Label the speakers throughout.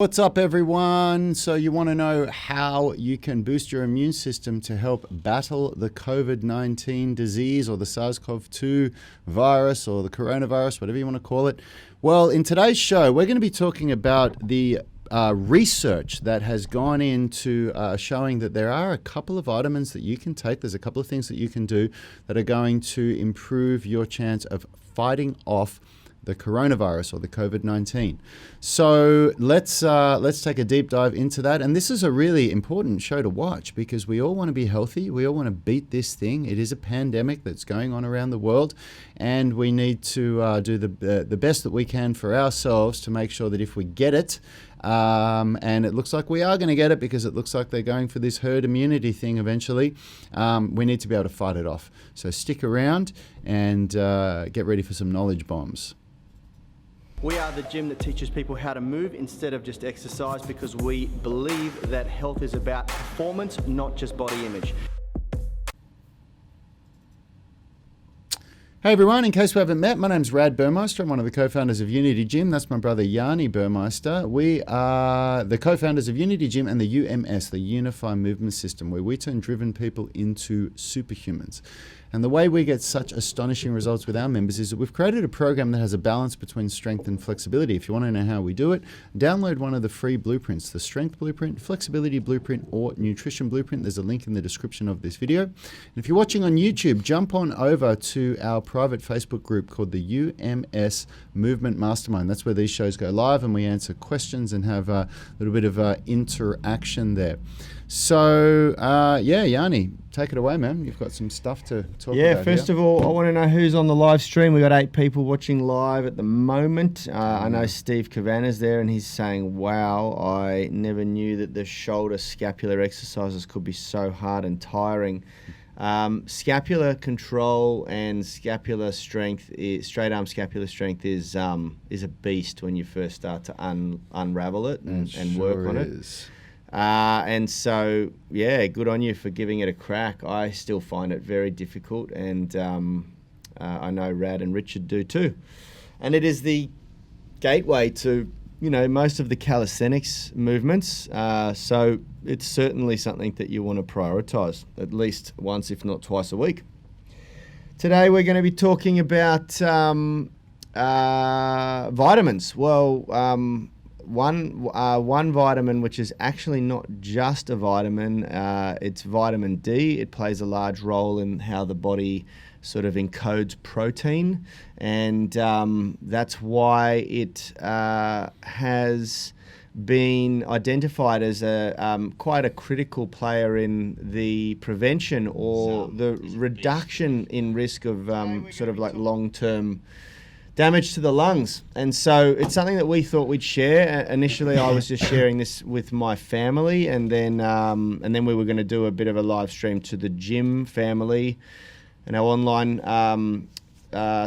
Speaker 1: What's up, everyone? So you want to know how you can boost your immune system to help battle the COVID-19 disease or the SARS-CoV-2 virus or the coronavirus, whatever you want to call it. Well, in today's show, we're going to be talking about the research that has gone into showing that there are a couple of vitamins that you can take. There's a couple of things that you can do that are going to improve your chance of fighting off the coronavirus or the COVID-19. So let's take a deep dive into that. And this is a really important show to watch because we all want to be healthy. We all want to beat this thing. It is a pandemic that's going on around the world, and we need to do the best that we can for ourselves to make sure that if we get it, and it looks like we are going to get it because it looks like they're going for this herd immunity thing eventually, we need to be able to fight it off. So stick around and get ready for some knowledge bombs.
Speaker 2: We are the gym that teaches people how to move instead of just exercise, because we believe that health is about performance, not just body image.
Speaker 1: Hey everyone, in case we haven't met, my name's Rad Burmeister. I'm one of the co-founders of Unity Gym. That's my brother Yanni Burmeister. We are the co-founders of Unity Gym and the UMS, the Unified Movement System, where we turn driven people into superhumans. And the way we get such astonishing results with our members is that we've created a program that has a balance between strength and flexibility. If you want to know how we do it, download one of the free blueprints, the Strength Blueprint, Flexibility Blueprint, or Nutrition Blueprint. There's a link in the description of this video. And if you're watching on YouTube, jump on over to our private Facebook group called the UMS Movement Mastermind. That's where these shows go live and we answer questions and have a little bit of interaction there. So, Yanni, take it away, man. You've got some stuff to talk about.
Speaker 3: Yeah, first of all, I want to know who's on the live stream. We've got 8 people watching live at the moment. I know Steve Cavanna's there, and he's saying, wow, I never knew that the shoulder scapular exercises could be so hard and tiring. Scapular control and scapular strength, straight arm scapular strength is a beast when you first start to unravel it and work on it. And so, yeah, good on you for giving it a crack. I still find it very difficult, and I know Rad and Richard do too. And it is the gateway to, most of the calisthenics movements. So it's certainly something that you want to prioritize at least once, if not twice a week. Today we're going to be talking about vitamins. Well, one vitamin which is actually not just a vitamin, it's vitamin D. It plays a large role in how the body sort of encodes protein, and that's why it has been identified as quite a critical player in the prevention or the reduction in risk of sort of like long-term damage to the lungs. And so it's something that we thought we'd share. Initially, I was just sharing this with my family, and then we were going to do a bit of a live stream to the gym family and our online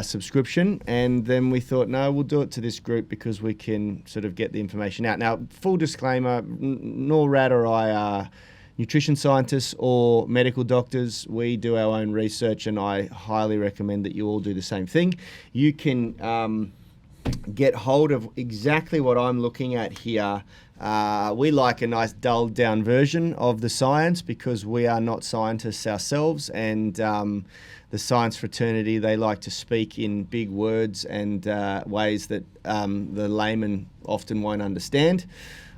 Speaker 3: subscription. And then we thought, no, we'll do it to this group because we can sort of get the information out. Now, full disclaimer, nor Rad or I are nutrition scientists or medical doctors. We do our own research, and I highly recommend that you all do the same thing. You can get hold of exactly what I'm looking at here. We like a nice dulled down version of the science because we are not scientists ourselves, and the science fraternity, they like to speak in big words and ways that the layman often won't understand.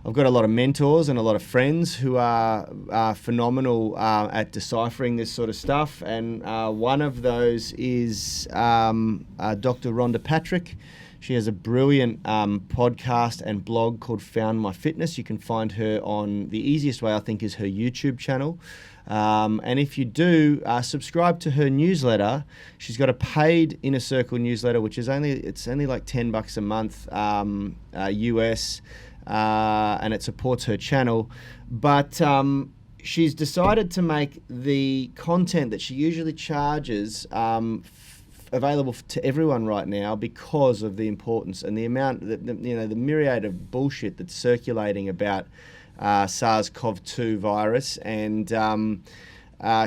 Speaker 3: I've got a lot of mentors and a lot of friends who are phenomenal at deciphering this sort of stuff, and one of those is Dr. Rhonda Patrick. She has a brilliant podcast and blog called Found My Fitness. You can find her on, the easiest way I think is her YouTube channel. And if you do, subscribe to her newsletter. She's got a paid Inner Circle newsletter, which is only like $10 a month US. And it supports her channel, but she's decided to make the content that she usually charges available to everyone right now because of the importance and the amount, the myriad of bullshit that's circulating about SARS-CoV-2 virus, and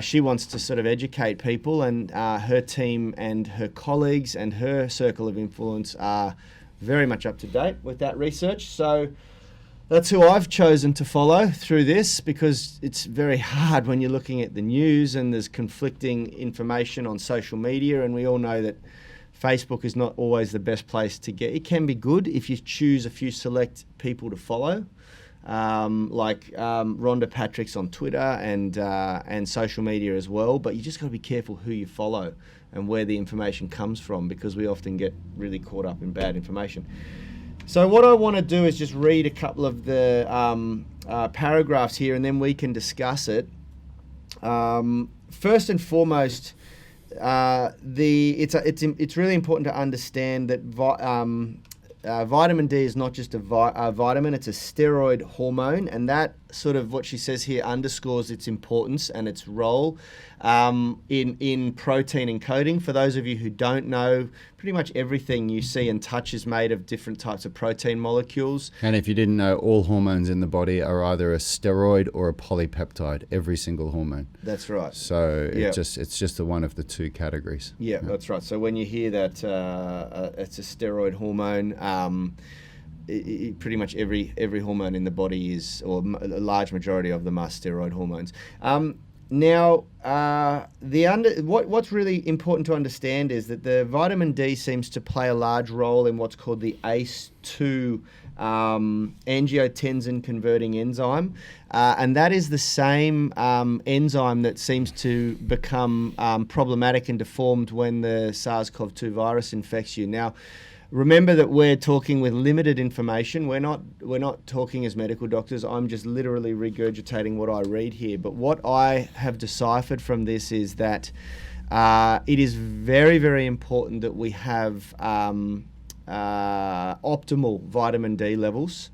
Speaker 3: she wants to sort of educate people, and her team and her colleagues and her circle of influence are very much up to date with that research. So That's who I've chosen to follow through this, because it's very hard when you're looking at the news and there's conflicting information on social media, and we all know that Facebook is not always the best place to get. It can be good if you choose a few select people to follow, like Rhonda Patrick's on Twitter and social media as well. But you just got to be careful who you follow and where the information comes from, because we often get really caught up in bad information. So what I want to do is just read a couple of the paragraphs here, and then we can discuss it. First and foremost, it's really important to understand that vitamin D is not just a vitamin; it's a steroid hormone, and that sort of what she says here underscores its importance and its role in protein encoding. For those of you who don't know, pretty much everything you see and touch is made of different types of protein molecules.
Speaker 1: And if you didn't know, all hormones in the body are either a steroid or a polypeptide, every single hormone.
Speaker 3: That's right.
Speaker 1: So it's just one of the two categories.
Speaker 3: Yeah, that's right. So when you hear that it's a steroid hormone, pretty much every hormone in the body is, or a large majority of them are steroid hormones. Now, what's really important to understand is that the vitamin D seems to play a large role in what's called the ACE2 angiotensin converting enzyme, and that is the same enzyme that seems to become problematic and deformed when the SARS-CoV-2 virus infects you. Now, remember that we're talking with limited information. We're not talking as medical doctors. I'm just literally regurgitating what I read here. But what I have deciphered from this is that it is very, very important that we have optimal vitamin D levels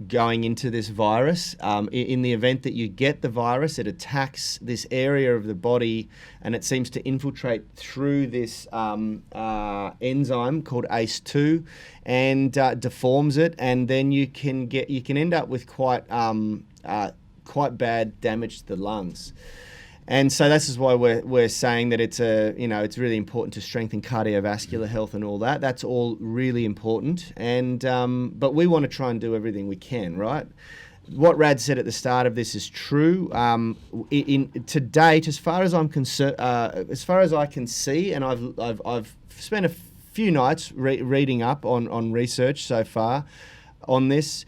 Speaker 3: going into this virus. In the event that you get the virus, it attacks this area of the body and it seems to infiltrate through this enzyme called ACE2 and deforms it, and then you can end up with quite bad damage to the lungs. And so this is why we're saying that it's really important to strengthen cardiovascular health and all that. That's all really important. And but we want to try and do everything we can, right? What Rad said at the start of this is true. To date, as far as I'm concerned, as far as I can see, and I've spent a few nights reading up on research so far on this.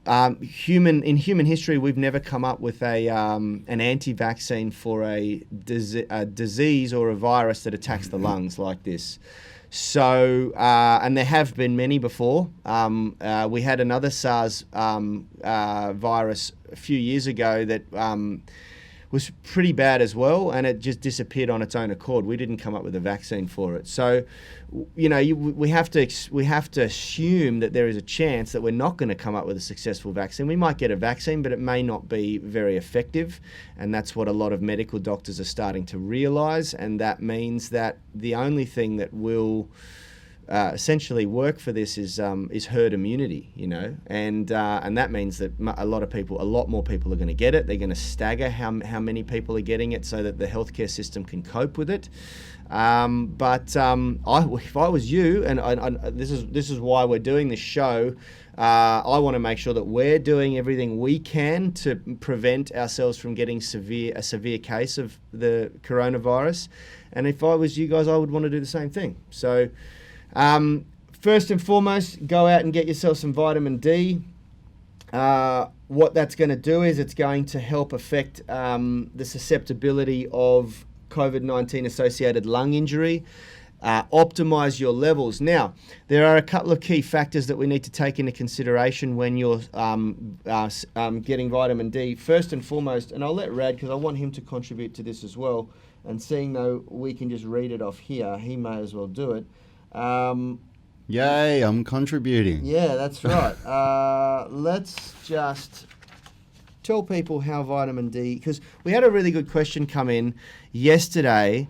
Speaker 3: In human history, we've never come up with an anti-vaccine for a disease or a virus that attacks the lungs like this. So, and there have been many before. We had another SARS virus a few years ago that was pretty bad as well, and it just disappeared on its own accord. We didn't come up with a vaccine for it. So, we have to assume that there is a chance that we're not going to come up with a successful vaccine. We might get a vaccine, but it may not be very effective, and that's what a lot of medical doctors are starting to realize. And that means that the only thing that will essentially work for this is herd immunity, and that means that a lot more people are going to get it. They're going to stagger how many people are getting it so that the healthcare system can cope with it. But if I was you, and this is why we're doing this show, I want to make sure that we're doing everything we can to prevent ourselves from getting a severe case of the coronavirus. And if I was you guys, I would want to do the same thing. So. First and foremost, go out and get yourself some vitamin D. What that's going to do is it's going to help affect the susceptibility of COVID-19 associated lung injury, optimize your levels. Now, there are a couple of key factors that we need to take into consideration when you're getting vitamin D. First and foremost, and I'll let Rad, because I want him to contribute to this as well, and seeing though we can just read it off here, he may as well do it.
Speaker 1: Yay, I'm contributing.
Speaker 3: Yeah, that's right. Let's just tell people how vitamin D, because we had a really good question come in yesterday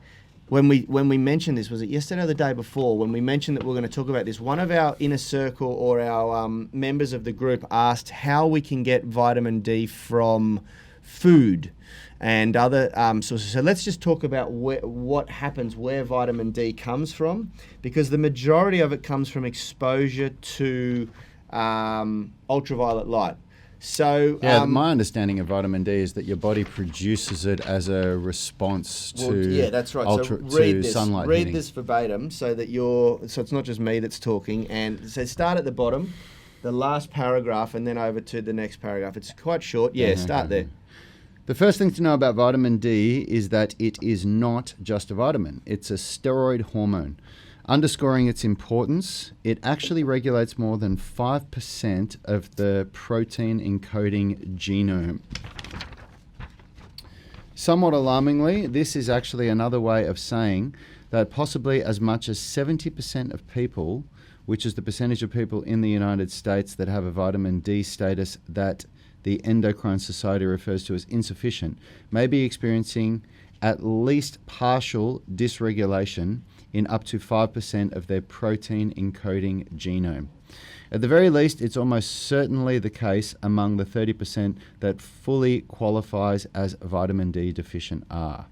Speaker 3: when we mentioned this. Was it yesterday or the day before when we mentioned that we're going to talk about this? One of our inner circle or our members of the group asked how we can get vitamin D from food and other sources. So let's just talk about what happens, where vitamin D comes from, because the majority of it comes from exposure to ultraviolet light. So
Speaker 1: yeah, my understanding of vitamin D is that your body produces it as a response to
Speaker 3: that's right.
Speaker 1: sunlight
Speaker 3: Read
Speaker 1: hitting.
Speaker 3: this verbatim so that so it's not just me that's talking. And so start at the bottom, the last paragraph, and then over to the next paragraph. It's quite short. Yeah, start there.
Speaker 1: The first thing to know about vitamin D is that it is not just a vitamin. It's a steroid hormone. Underscoring its importance, it actually regulates more than 5% of the protein encoding genome. Somewhat alarmingly, this is actually another way of saying that possibly as much as 70% of people, which is the percentage of people in the United States that have a vitamin D status that the Endocrine Society refers to as insufficient, may be experiencing at least partial dysregulation in up to 5% of their protein encoding genome. At the very least, it's almost certainly the case among the 30% that fully qualifies as vitamin D deficient are.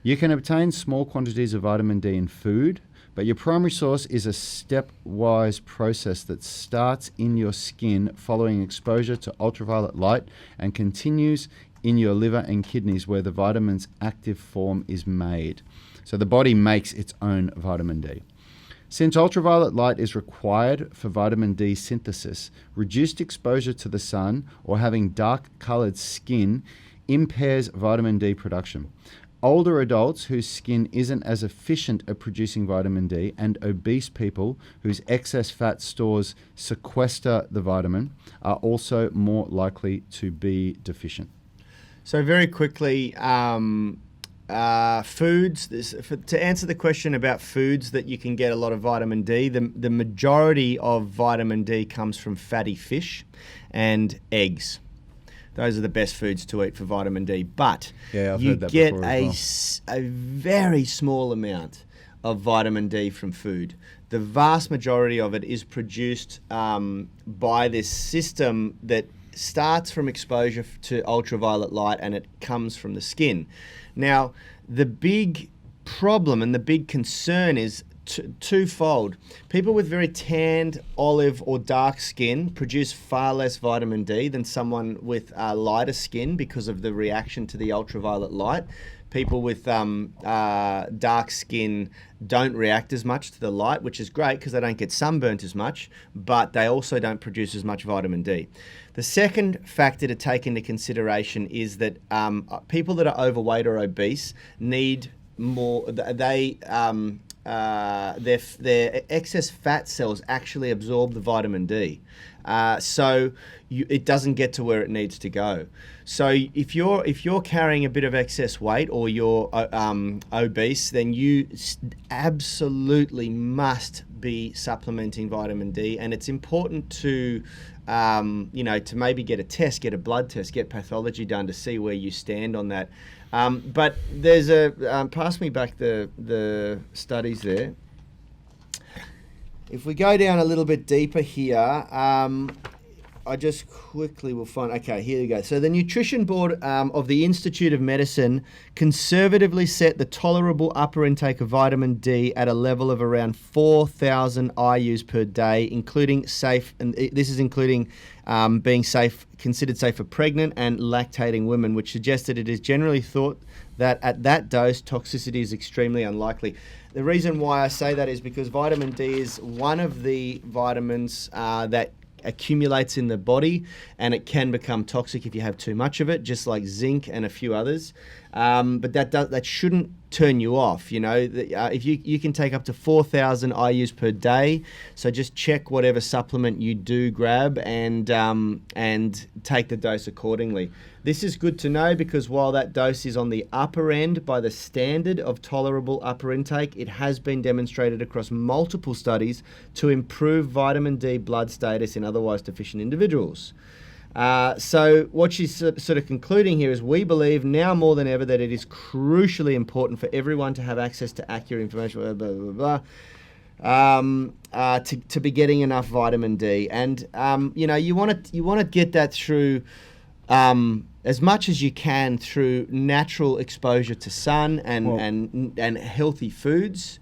Speaker 1: You can obtain small quantities of vitamin D in food, but your primary source is a stepwise process that starts in your skin following exposure to ultraviolet light and continues in your liver and kidneys where the vitamin's active form is made. So the body makes its own vitamin D. Since ultraviolet light is required for vitamin D synthesis, reduced exposure to the sun or having dark-colored skin impairs vitamin D production. Older adults whose skin isn't as efficient at producing vitamin D and obese people whose excess fat stores sequester the vitamin are also more likely to be deficient.
Speaker 3: So very quickly, foods, to answer the question about foods that you can get a lot of vitamin D, the majority of vitamin D comes from fatty fish and eggs. Those are the best foods to eat for vitamin D. But you get a very small amount of vitamin D from food. The vast majority of it is produced by this system that starts from exposure to ultraviolet light and it comes from the skin. Now, the big problem and the big concern is twofold. People with very tanned, olive or dark skin produce far less vitamin D than someone with lighter skin because of the reaction to the ultraviolet light. People with dark skin don't react as much to the light, which is great because they don't get sunburnt as much, but they also don't produce as much vitamin D. The second factor to take into consideration is that people that are overweight or obese need more. Their excess fat cells actually absorb the vitamin D, so it doesn't get to where it needs to go. So if you're carrying a bit of excess weight or you're obese, then you absolutely must be supplementing vitamin D, and it's important to to maybe get a test, get a blood test, get pathology done to see where you stand on that. But there's pass me back the studies there. If we go down a little bit deeper here, I just quickly will find, okay, here you go. So the Nutrition Board of the Institute of Medicine conservatively set the tolerable upper intake of vitamin D at a level of around 4,000 IUs per day, including safe, and this is including being safe, considered safe for pregnant and lactating women, which suggests that it is generally thought that at that dose, toxicity is extremely unlikely. The reason why I say that is because vitamin D is one of the vitamins that accumulates in the body, and it can become toxic if you have too much of it, just like zinc and a few others. But that shouldn't turn you off. If you can take up to 4,000 IUs per day, so just check whatever supplement you do grab and take the dose accordingly. This is good to know because while that dose is on the upper end by the standard of tolerable upper intake, it has been demonstrated across multiple studies to improve vitamin D blood status in otherwise deficient individuals. So what she's sort of concluding here is we believe now more than ever that it is crucially important for everyone to have access to accurate information, to be getting enough vitamin D. And, you want to get that through as much as you can through natural exposure to sun and healthy foods.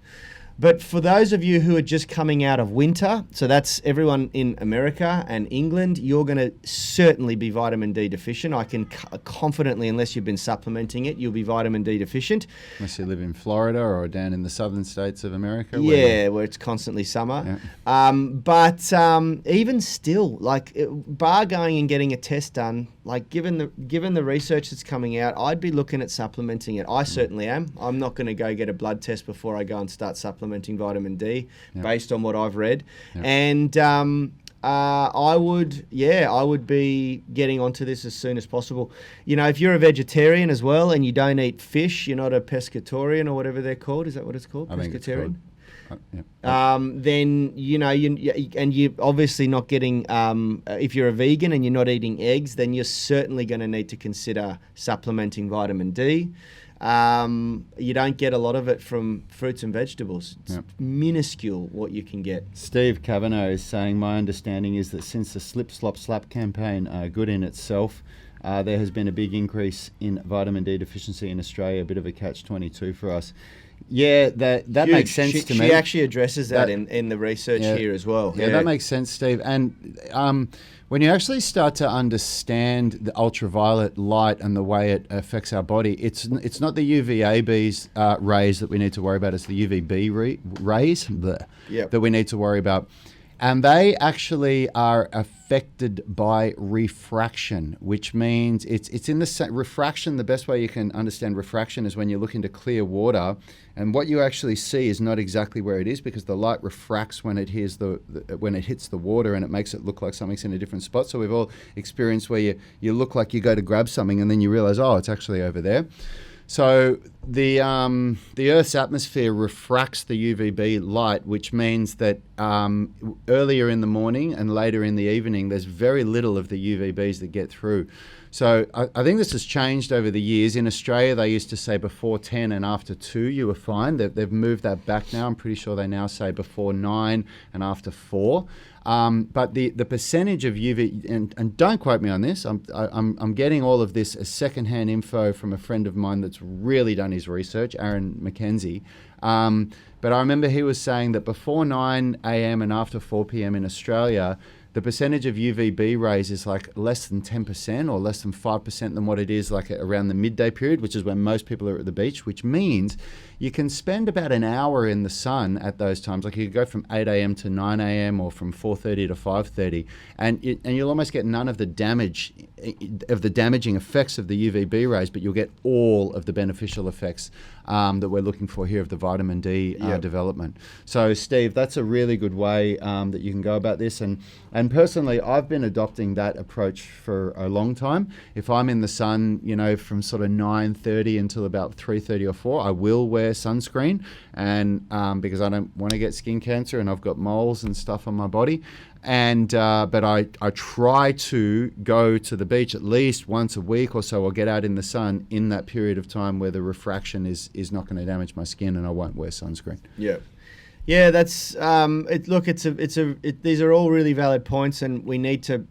Speaker 3: But for those of you who are just coming out of winter, so that's everyone in America and England, you're going to certainly be vitamin D deficient. I can confidently, unless you've been supplementing it, you'll be vitamin D deficient.
Speaker 1: Unless you live in Florida or down in the southern states of America.
Speaker 3: Where it's constantly summer. Yeah. But even still, bar going and getting a test done, given the research that's coming out, I'd be looking at supplementing it. I certainly am. I'm not going to go get a blood test before I go and start supplementing vitamin D, based on what I've read. And I would be getting onto this as soon as possible. If you're a vegetarian as well and you don't eat fish, you're not a pescatarian or whatever they're called. Is that what it's called?
Speaker 1: I think it's called.
Speaker 3: Then you're obviously not getting. If you're a vegan and you're not eating eggs, then you're certainly going to need to consider supplementing vitamin D. You don't get a lot of it from fruits and vegetables. It's minuscule what you can get.
Speaker 1: Steve Kavanagh is saying, my understanding is that since the Slip Slop Slap campaign, good in itself, there has been a big increase in vitamin D deficiency in Australia, a bit of a catch-22 for us. Yeah, that makes sense to me.
Speaker 3: She actually addresses that in the research here as well.
Speaker 1: Yeah, that makes sense, Steve. And when you actually start to understand the ultraviolet light and the way it affects our body, it's not the UVA rays that we need to worry about. It's the UVB rays that we need to worry about. And they actually are affected by refraction, which means it's in the refraction. The best way you can understand refraction is when you look into clear water, and what you actually see is not exactly where it is, because the light refracts when it hits the water, and it makes it look like something's in a different spot. So we've all experienced where you look like you go to grab something and then you realize, oh, it's actually over there. So the Earth's atmosphere refracts the UVB light, which means that earlier in the morning and later in the evening, there's very little of the UVBs that get through. So I think this has changed over the years. In Australia, they used to say before 10 and after 2 you were fine. They've moved that back now. I'm pretty sure they now say before 9 and after 4. But the percentage of UV, and don't quote me on this, I'm getting all of this as secondhand info from a friend of mine that's really done his research, Aaron McKenzie. But I remember he was saying that before 9 a.m. and after 4 p.m. in Australia, the percentage of UVB rays is less than 10% or less than 5% than what it is around the midday period, which is when most people are at the beach, which means you can spend about an hour in the sun at those times. You could go from 8 a.m. to 9 a.m. or from 4:30 to 5:30, and you'll almost get none of the damaging effects of the UVB rays, but you'll get all of the beneficial effects that we're looking for here of the vitamin D development. So, Steve, that's a really good way that you can go about this. And personally, I've been adopting that approach for a long time. If I'm in the sun, from sort of 9:30 until about 3:30 or 4, I will wear sunscreen, and because I don't want to get skin cancer, and I've got moles and stuff on my body. And but I try to go to the beach at least once a week or so, or get out in the sun in that period of time where the refraction is not going to damage my skin, and I won't wear sunscreen.
Speaker 3: Yeah, that's these are all really valid points, and we need to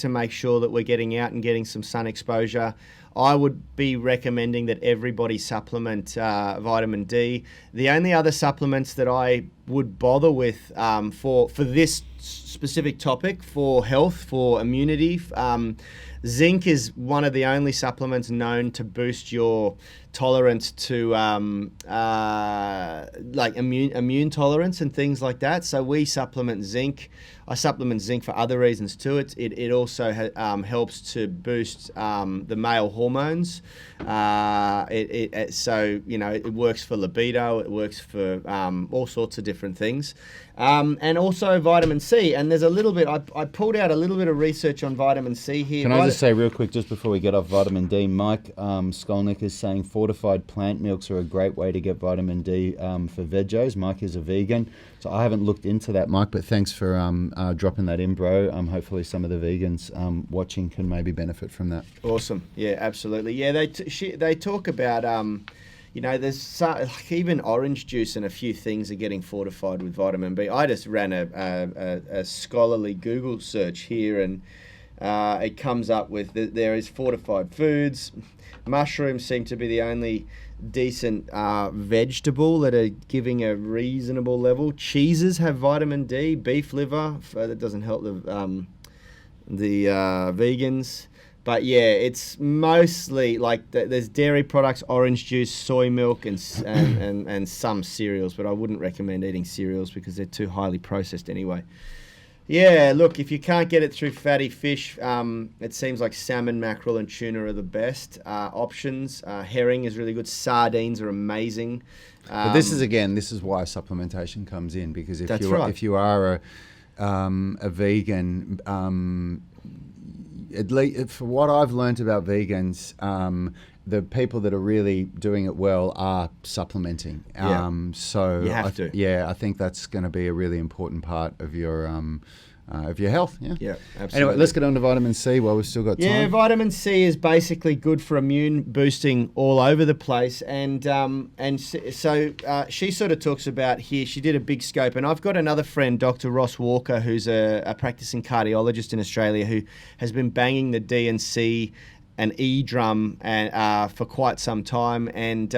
Speaker 3: make sure that we're getting out and getting some sun exposure. I would be recommending that everybody supplement vitamin D. The only other supplements that I would bother with for this specific topic, for health, for immunity, zinc is one of the only supplements known to boost your tolerance to immune tolerance and things like that. So we supplement zinc. I supplement zinc for other reasons too. It also helps to boost the male hormones. It works for libido. It works for all sorts of different things. And also vitamin C. And there's a little bit, I pulled out a little bit of research on vitamin C here.
Speaker 1: Can I just say real quick, just before we get off vitamin D, Mike Skolnick is saying fortified plant milks are a great way to get vitamin D for vegos. Mike is a vegan, so I haven't looked into that, Mike, but thanks for dropping that in, bro. Hopefully some of the vegans watching can maybe benefit from that.
Speaker 3: Awesome. Yeah, absolutely. Yeah, they talk about... there's even orange juice and a few things are getting fortified with vitamin B. I just ran a scholarly Google search here, and It comes up with there is fortified foods. Mushrooms seem to be the only decent vegetable that are giving a reasonable level. Cheeses have vitamin D. Beef liver, that doesn't help the vegans. But yeah, it's mostly like there's dairy products, orange juice, soy milk, and some cereals. But I wouldn't recommend eating cereals because they're too highly processed anyway. Yeah, look, if you can't get it through fatty fish, it seems like salmon, mackerel, and tuna are the best options. Herring is really good. Sardines are amazing.
Speaker 1: But this is why supplementation comes in, because if you are a vegan, at least for what I've learned about vegans, the people that are really doing it well are supplementing. So
Speaker 3: you have to.
Speaker 1: Yeah, I think that's going to be a really important part of your health.
Speaker 3: Yeah, absolutely.
Speaker 1: Anyway, let's get on to vitamin C while we've still got time.
Speaker 3: Yeah, vitamin C is basically good for immune boosting all over the place, and so she sort of talks about here. She did a big scope, and I've got another friend, Dr. Ross Walker, who's a practicing cardiologist in Australia, who has been banging the D and C and E drum for quite some time, and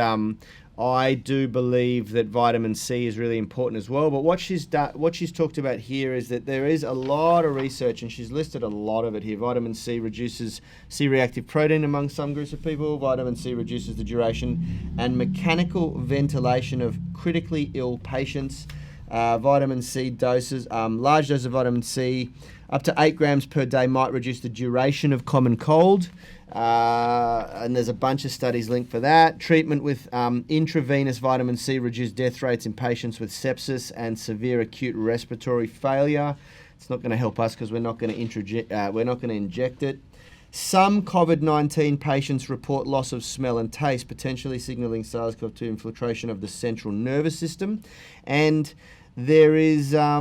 Speaker 3: I do believe that vitamin C is really important as well. But what she's talked about here is that there is a lot of research, and she's listed a lot of it here. Vitamin C reduces C-reactive protein among some groups of people. Vitamin C reduces the duration and mechanical ventilation of critically ill patients. Vitamin C doses, large dose of vitamin C, up to 8 grams per day, might reduce the duration of common cold. And there's a bunch of studies linked for that. Treatment with intravenous vitamin C reduced death rates in patients with sepsis and severe acute respiratory failure. It's not going to help us because we're not going to inject it. Some COVID-19 patients report loss of smell and taste, potentially signaling SARS-CoV-2 infiltration of the central nervous system. And there is a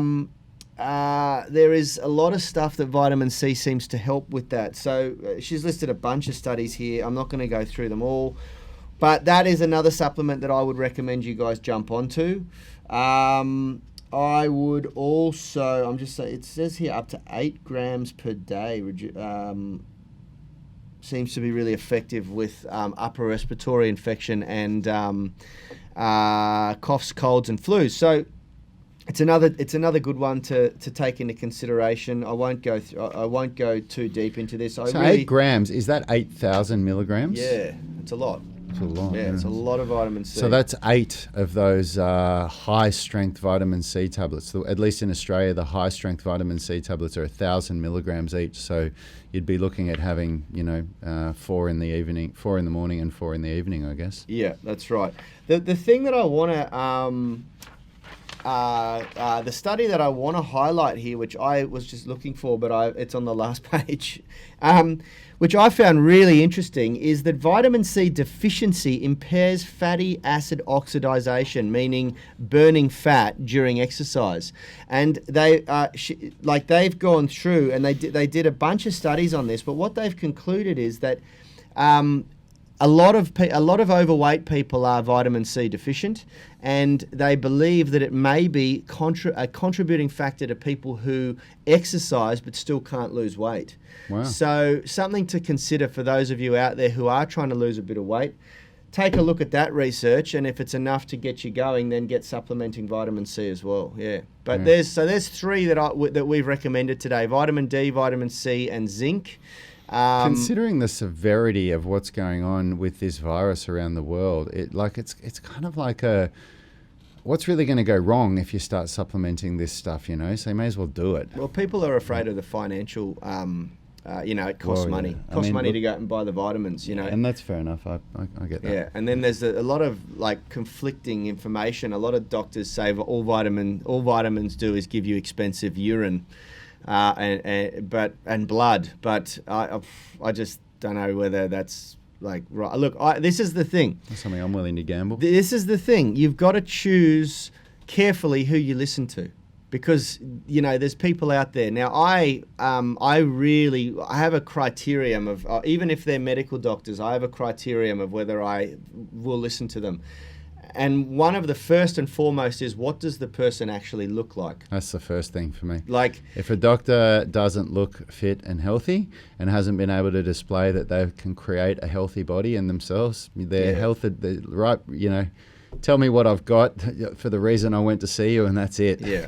Speaker 3: lot of stuff that vitamin C seems to help with that. So she's listed a bunch of studies here. I'm not going to go through them all, but that is another supplement that I would recommend you guys jump onto. I would also, I'm just saying, it says here up to 8 grams per day seems to be really effective with upper respiratory infection and coughs, colds, and flus. So it's another good one to take into consideration. I won't go too deep into this.
Speaker 1: 8 grams, is that 8,000 milligrams?
Speaker 3: Yeah, it's a lot.
Speaker 1: It's a lot.
Speaker 3: Yeah, it's a lot of vitamin C.
Speaker 1: So that's 8 of those high-strength vitamin C tablets. So at least in Australia, the high-strength vitamin C tablets are 1,000 milligrams each. So you'd be looking at having, 4 in the morning and 4 in the evening, I guess.
Speaker 3: Yeah, that's right. The thing that I want to... the study that I want to highlight here, which I was just looking for, but it's on the last page, which I found really interesting, is that vitamin C deficiency impairs fatty acid oxidation, meaning burning fat during exercise. And they've gone through and they did a bunch of studies on this, but what they've concluded is that a lot of overweight people are vitamin C deficient, and they believe that it may be a contributing factor to people who exercise but still can't lose weight.
Speaker 1: Wow.
Speaker 3: So something to consider for those of you out there who are trying to lose a bit of weight. Take a look at that research, and if it's enough to get you going, then get supplementing vitamin C as well. Yeah, but there's 3 that we've recommended today: vitamin D, vitamin C, and zinc.
Speaker 1: Considering the severity of what's going on with this virus around the world, it's kind of like what's really going to go wrong if you start supplementing this stuff, So you may as well do it.
Speaker 3: Well, people are afraid of the financial, it costs money.
Speaker 1: Yeah.
Speaker 3: It costs money to go out and buy the vitamins,
Speaker 1: And that's fair enough. I get that.
Speaker 3: Yeah, and then there's a lot of conflicting information. A lot of doctors say all vitamins do is give you expensive urine. And blood, but I just don't know whether that's right. Look, this is the thing.
Speaker 1: That's something I'm willing to gamble.
Speaker 3: This is the thing. You've got to choose carefully who you listen to, because there's people out there. Now, I have a criterion of even if they're medical doctors, I have a criterion of whether I will listen to them. And one of the first and foremost is, what does the person actually look like?
Speaker 1: That's the first thing for me.
Speaker 3: Like,
Speaker 1: if a doctor doesn't look fit and healthy and hasn't been able to display that they can create a healthy body in themselves, their health, right, tell me what I've got for the reason I went to see you, and that's it. I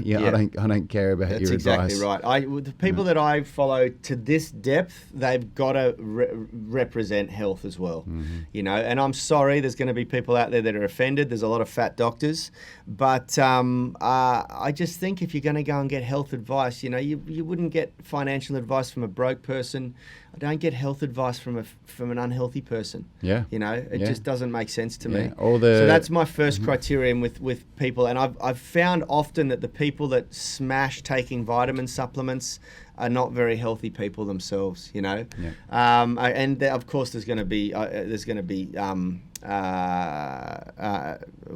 Speaker 1: don't care about your advice.
Speaker 3: That's exactly right. The people that I follow to this depth, they've got to represent health as well. And I'm sorry, there's going to be people out there that are offended. There's a lot of fat doctors, but I just think if you're going to go and get health advice, you wouldn't get financial advice from a broke person. I don't get health advice from an unhealthy person. It just doesn't make sense to me. So that's my first criterion with people, and I've found often that the people that smash taking vitamin supplements are not very healthy people themselves. And of course there's going to be what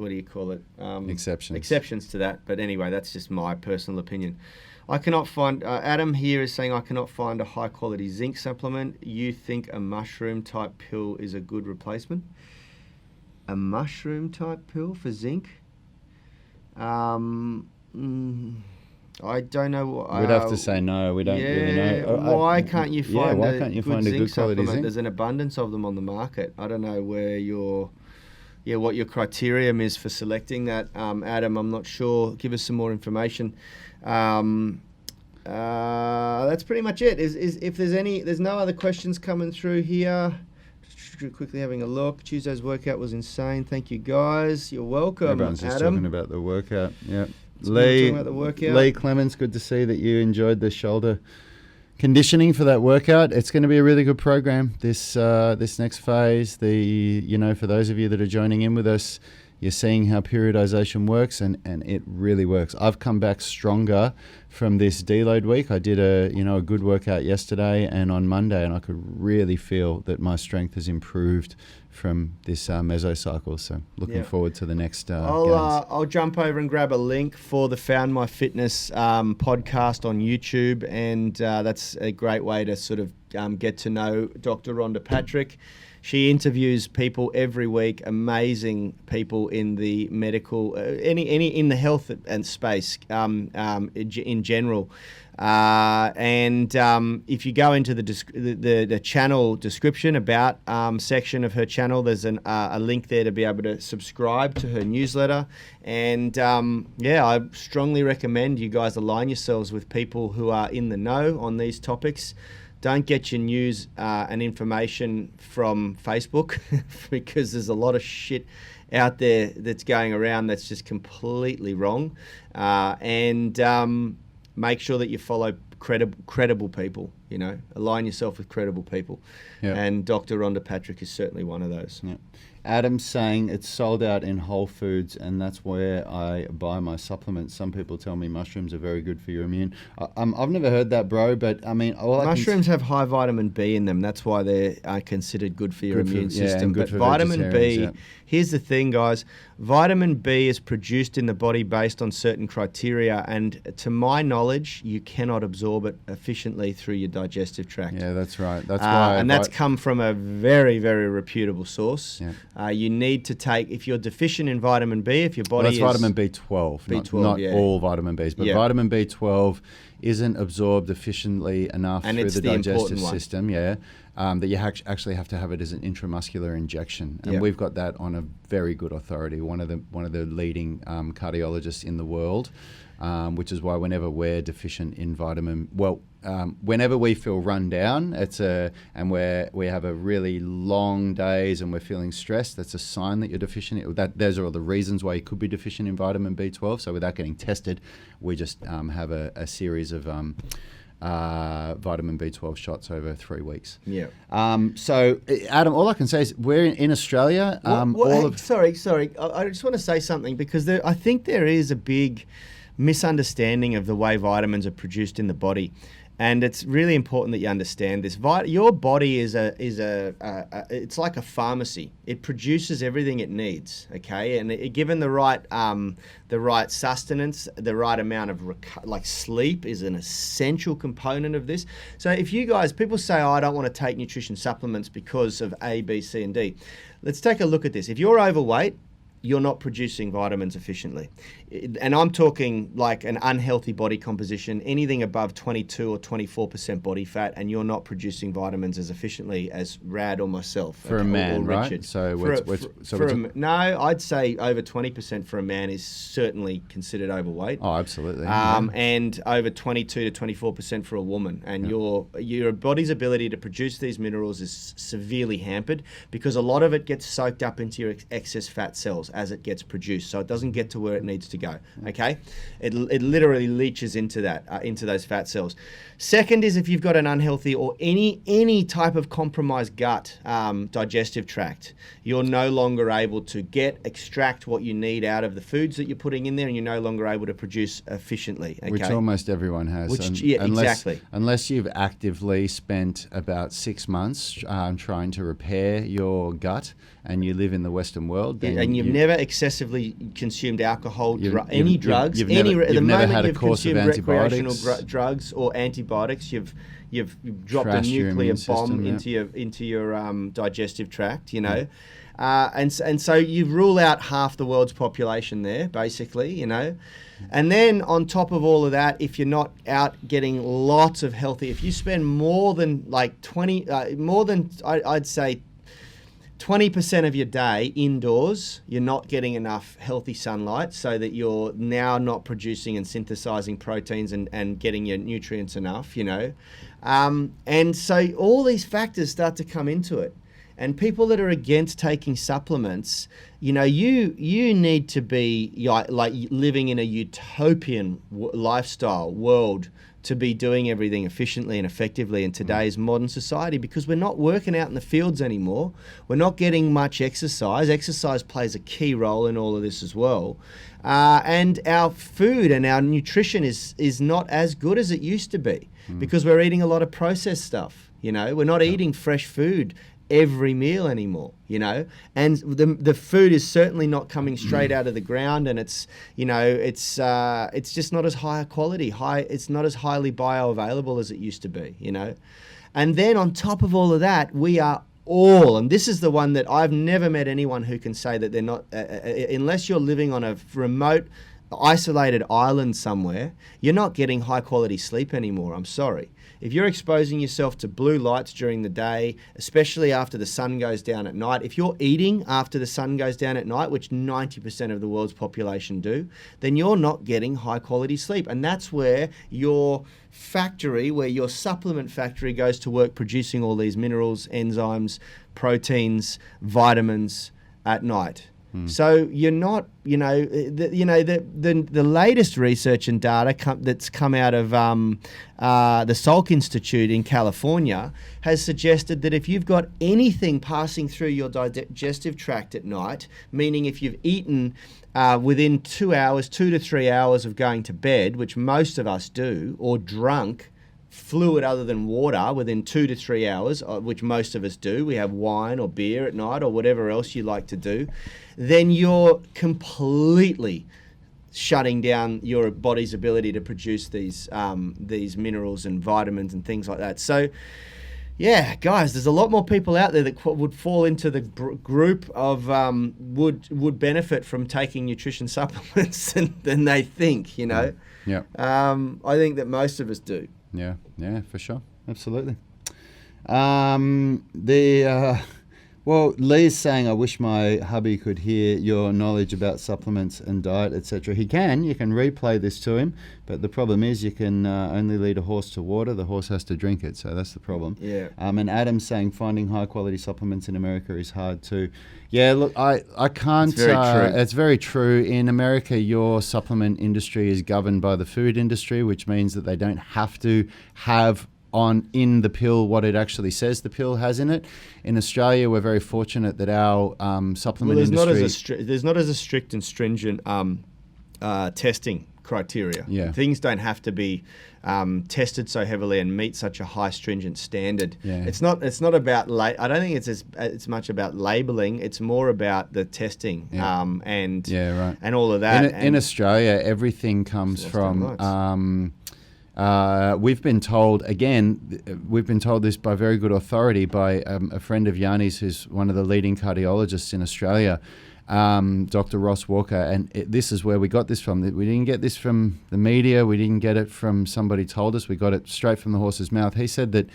Speaker 3: do you call it? Exceptions to that. But anyway, that's just my personal opinion. I cannot find, Adam here is saying, I cannot find a high quality zinc supplement. You think a mushroom type pill is a good replacement? A mushroom type pill for zinc? I don't know.
Speaker 1: We'd have to say no. We don't really know.
Speaker 3: Why can't you find a good quality
Speaker 1: supplement?
Speaker 3: Zinc? There's an abundance of them on the market. I don't know what your criterion is for selecting that, Adam. I'm not sure. Give us some more information. That's pretty much it. If there's no other questions coming through here. Just quickly having a look. Tuesday's workout was insane. Thank you guys. You're welcome.
Speaker 1: Everyone's just
Speaker 3: Adam.
Speaker 1: talking about the workout. Yeah.
Speaker 3: Lee
Speaker 1: Clemens, good to see that you enjoyed the shoulder conditioning for that workout. It's going to be a really good program this next phase. For those of you that are joining in with us, you're seeing how periodization works, and it really works. I've come back stronger from this deload week. I did a good workout yesterday and on Monday, and I could really feel that my strength has improved from this mesocycle. So looking forward to the next gains.
Speaker 3: I'll jump over and grab a link for the Found My Fitness podcast on YouTube, and that's a great way to sort of get to know Dr. Rhonda Patrick. She interviews people every week, amazing people in the medical, in the health and space in general. And if you go into the channel description about section of her channel, there's a link there to be able to subscribe to her newsletter. And I strongly recommend you guys align yourselves with people who are in the know on these topics. Don't get your news and information from Facebook because there's a lot of shit out there that's going around that's just completely wrong. And make sure that you follow credible people, align yourself with credible people. Yep. And Dr. Rhonda Patrick is certainly one of those.
Speaker 1: Yep. Adam's saying it's sold out in Whole Foods, and that's where I buy my supplements. Some people tell me mushrooms are very good for your immune. I've never heard that, bro, but I mean...
Speaker 3: mushrooms have high vitamin B in them. That's why they're considered good for your immune system.
Speaker 1: But
Speaker 3: vitamin B, here's the thing, guys. Vitamin B is produced in the body based on certain criteria, and to my knowledge, you cannot absorb it efficiently through your digestive tract.
Speaker 1: Yeah, that's right. That's why...
Speaker 3: And that's come from a very, very reputable source.
Speaker 1: Yeah.
Speaker 3: You need to take, if you're deficient in vitamin B, if your body is...
Speaker 1: That's vitamin B12, not all vitamin Bs, but vitamin B12 isn't absorbed efficiently enough through the digestive system, that you actually have to have it as an intramuscular injection. And we've got that on a very good authority, one of the leading cardiologists in the world, which is why whenever we're deficient in whenever we feel run down, and we have a really long days and we're feeling stressed, that's a sign that you're deficient. Those are all the reasons why you could be deficient in vitamin B12. So without getting tested, we just have a series of vitamin B12 shots over 3 weeks.
Speaker 3: Yeah.
Speaker 1: So Adam, all I can say is we're in Australia.
Speaker 3: Sorry. I just want to say something because I think there is a big misunderstanding of the way vitamins are produced in the body. And it's really important that you understand this. Your body is it's like a pharmacy. It produces everything it needs, okay? And given the right sustenance, the right amount of sleep is an essential component of this. So if you guys, people say, I don't want to take nutrition supplements because of A, B, C, and D. Let's take a look at this. If you're overweight, you're not producing vitamins efficiently. And I'm talking like an unhealthy body composition, anything above 22 or 24% body fat, and you're not producing vitamins as efficiently as Rad or myself.
Speaker 1: For a man,
Speaker 3: or
Speaker 1: right?
Speaker 3: Richard.
Speaker 1: So
Speaker 3: No, I'd say over 20% for a man is certainly considered overweight.
Speaker 1: Oh, absolutely.
Speaker 3: And over 22 to 24% for a woman. And your body's ability to produce these minerals is severely hampered because a lot of it gets soaked up into your excess fat cells as it gets produced. So it doesn't get to where it needs to go. Okay, it literally leaches into that into those fat cells. Second is if you've got an unhealthy or any type of compromised gut, digestive tract, you're no longer able to extract what you need out of the foods that you're putting in there, and you're no longer able to produce efficiently. Okay?
Speaker 1: Which almost everyone has.
Speaker 3: Exactly.
Speaker 1: Unless you've actively spent about 6 months trying to repair your gut, and you live in the Western world, then
Speaker 3: and you've never excessively consumed alcohol, any drugs,
Speaker 1: you've never had a course of antibiotics,
Speaker 3: recreational drugs or antibiotics. You've dropped a nuclear bomb into your digestive tract, you know. And so you rule out half the world's population there, basically, you know. And then on top of all of that, if you're not out getting lots of healthy, if you spend more than like I'd say 20% of your day indoors, you're not getting enough healthy sunlight so that you're now not producing and synthesizing proteins and getting your nutrients enough, you know. And so all these factors start to come into it. And people that are against taking supplements, you know, you need to be like living in a utopian lifestyle world to be doing everything efficiently and effectively in today's modern society, because we're not working out in the fields anymore. We're not getting much exercise. Exercise plays a key role in all of this as well. And our food and our nutrition is not as good as it used to be because we're eating a lot of processed stuff. You know, we're not eating fresh food every meal anymore, you know, and the food is certainly not coming straight out of the ground, and it's, you know, it's just not as high a quality, it's not as highly bioavailable as it used to be, you know. And then on top of all of that, we are all, and this is the one that I've never met anyone who can say that they're not, unless you're living on a remote, isolated island somewhere, you're not getting high quality sleep anymore. I'm sorry. If you're exposing yourself to blue lights during the day, especially after the sun goes down at night, if you're eating after the sun goes down at night, which 90% of the world's population do, then you're not getting high quality sleep. And that's where your factory, where your supplement factory goes to work producing all these minerals, enzymes, proteins, vitamins at night. So you're not, you know, the latest research and data that's come out of the Salk Institute in California has suggested that if you've got anything passing through your digestive tract at night, meaning if you've eaten within 2 to 3 hours of going to bed, which most of us do, or drunk fluid other than water within 2 to 3 hours, which most of us do, we have wine or beer at night or whatever else you like to do, then you're completely shutting down your body's ability to produce these minerals and vitamins and things like that. So yeah, guys, there's a lot more people out there that would fall into the group of would benefit from taking nutrition supplements than they think, you know.
Speaker 1: Yeah.
Speaker 3: I think that most of us do.
Speaker 1: Yeah, for sure. Absolutely. Well, Lee's saying, I wish my hubby could hear your knowledge about supplements and diet, etc. You can replay this to him, but the problem is you can only lead a horse to water. The horse has to drink it, so that's the problem.
Speaker 3: Yeah.
Speaker 1: And Adam's saying finding high quality supplements in America is hard too. Yeah, look, I can't.
Speaker 3: It's very true.
Speaker 1: It's very true. In America, your supplement industry is governed by the food industry, which means that they don't have to have in the pill what it actually says the pill has in it. In Australia, we're very fortunate that our supplement industry...
Speaker 3: There's not as a strict and stringent testing criteria.
Speaker 1: Yeah.
Speaker 3: Things don't have to be tested so heavily and meet such a high stringent standard.
Speaker 1: Yeah.
Speaker 3: It's not about I don't think it's much about labeling. It's more about the testing and all of that.
Speaker 1: In Australia, everything comes from... we've been told this by very good authority by a friend of Yanni's who's one of the leading cardiologists in Australia. Dr. Ross Walker, and this is where we got this from. We didn't get this from the media. We didn't get it from somebody told us. We got it straight from the horse's mouth. He said that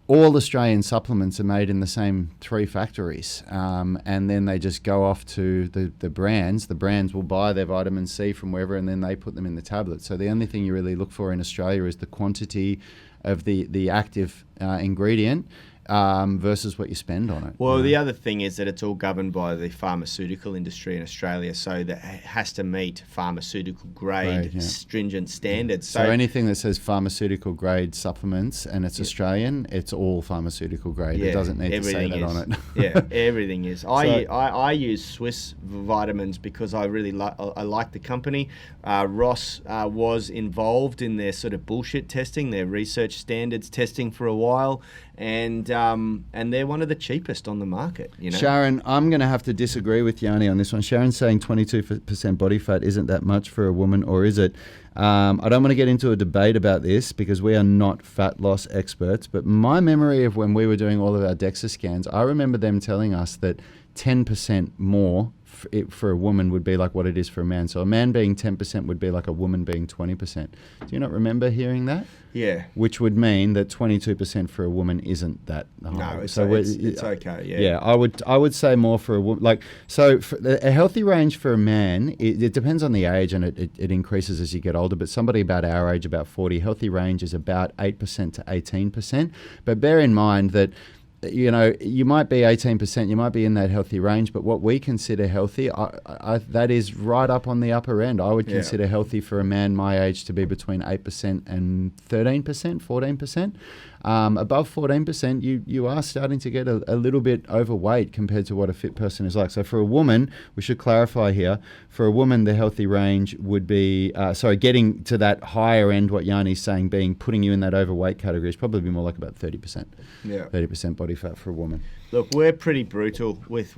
Speaker 1: all Australian supplements are made in the same 3 factories, and then they just go off to the brands. The brands will buy their vitamin C from wherever, and then they put them in the tablets. So the only thing you really look for in Australia is the quantity of the active ingredient versus what you spend on it.
Speaker 3: Well, the other thing is that it's all governed by the pharmaceutical industry in Australia, so that it has to meet pharmaceutical grade stringent standards.
Speaker 1: So anything that says pharmaceutical grade supplements and it's Australian, it's all pharmaceutical grade. It doesn't need to say that on it.
Speaker 3: Yeah, everything is. I use Swiss vitamins because I really I like the company. Ross was involved in their sort of bullshit testing, their research standards testing for a while, and they're one of the cheapest on the market. You know,
Speaker 1: Sharon, I'm going to have to disagree with Yanni on this one. Sharon's saying 22% body fat isn't that much for a woman, or is it? I don't want to get into a debate about this because we are not fat loss experts, but my memory of when we were doing all of our DEXA scans, I remember them telling us that 10% more for a woman would be like what it is for a man. So a man being 10% would be like a woman being 20%. Do you not remember hearing that?
Speaker 3: Yeah.
Speaker 1: Which would mean that 22% for a woman isn't that high.
Speaker 3: No, it's okay. Yeah.
Speaker 1: Yeah, I would say more for a woman. Like, so for a healthy range for a man, it depends on the age, and it increases as you get older. But somebody about our age, about 40, healthy range is about 8% to 18%. But bear in mind that, you know, you might be 18%, you might be in that healthy range, but what we consider healthy, that is right up on the upper end. I would consider healthy for a man my age to be between 8% and 13%, 14%. Above 14%, you are starting to get a little bit overweight compared to what a fit person is like. So for a woman, we should clarify here, for a woman, the healthy range would be, getting to that higher end, what Yanni's saying, putting you in that overweight category is probably more like about 30%. Yeah. 30% body fat for a woman.
Speaker 3: Look, we're pretty brutal with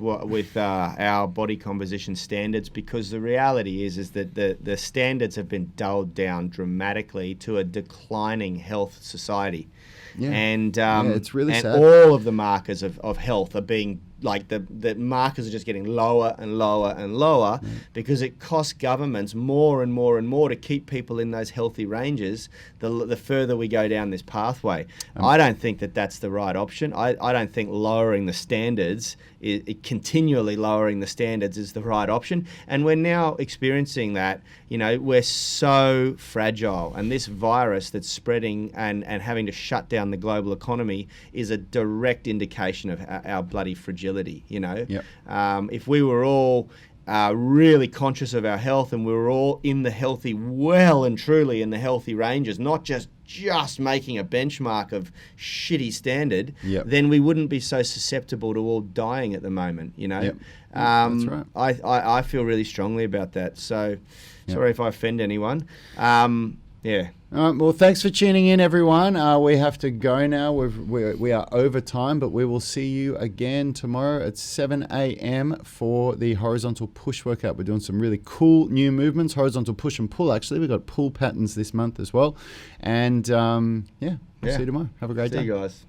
Speaker 3: our body composition standards, because the reality is that the standards have been dulled down dramatically to a declining health society.
Speaker 1: Yeah.
Speaker 3: And
Speaker 1: it's really sad.
Speaker 3: All of the markers of health are being, like, the markers are just getting lower and lower and lower, because it costs governments more and more and more to keep people in those healthy ranges the further we go down this pathway. I don't think that's the right option. I don't think lowering the standards, continually lowering the standards, is the right option. And we're now experiencing that. You know, we're so fragile, and this virus that's spreading and having to shut down the global economy is a direct indication of our bloody fragility. You know, if we were all really conscious of our health, and we were all in the healthy, well and truly in the healthy ranges, not just making a benchmark of shitty standard, then we wouldn't be so susceptible to all dying at the moment, you know.
Speaker 1: That's right.
Speaker 3: I feel really strongly about that. So sorry if I offend anyone. Well,
Speaker 1: thanks for tuning in, everyone. We have to go now. We are over time, but we will see you again tomorrow at 7 a.m. for the horizontal push workout. We're doing some really cool new movements, horizontal push and pull, actually. We've got pull patterns this month as well. And we'll see you tomorrow. Have a great day.
Speaker 3: See you guys.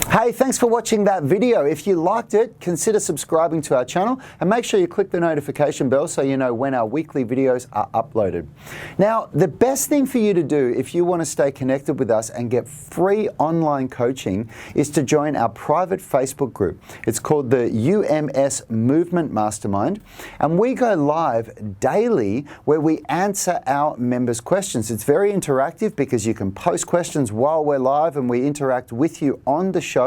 Speaker 4: Hey, thanks for watching that video. If you liked it, consider subscribing to our channel and make sure you click the notification bell so you know when our weekly videos are uploaded. Now, the best thing for you to do if you want to stay connected with us and get free online coaching is to join our private Facebook group. It's called the UMS Movement Mastermind, and we go live daily where we answer our members' questions. It's very interactive because you can post questions while we're live and we interact with you on the show.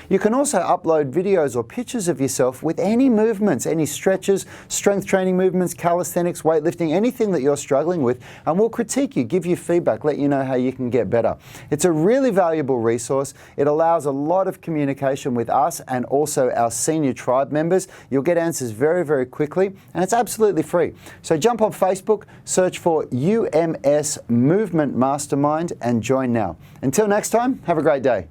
Speaker 4: You can also upload videos or pictures of yourself with any movements, any stretches, strength training movements, calisthenics, weightlifting, anything that you're struggling with, and we'll critique you, give you feedback, let you know how you can get better. It's a really valuable resource. It allows a lot of communication with us and also our senior tribe members. You'll get answers very, very quickly, and it's absolutely free. So jump on Facebook, search for UMS Movement Mastermind and join now. Until next time, have a great day.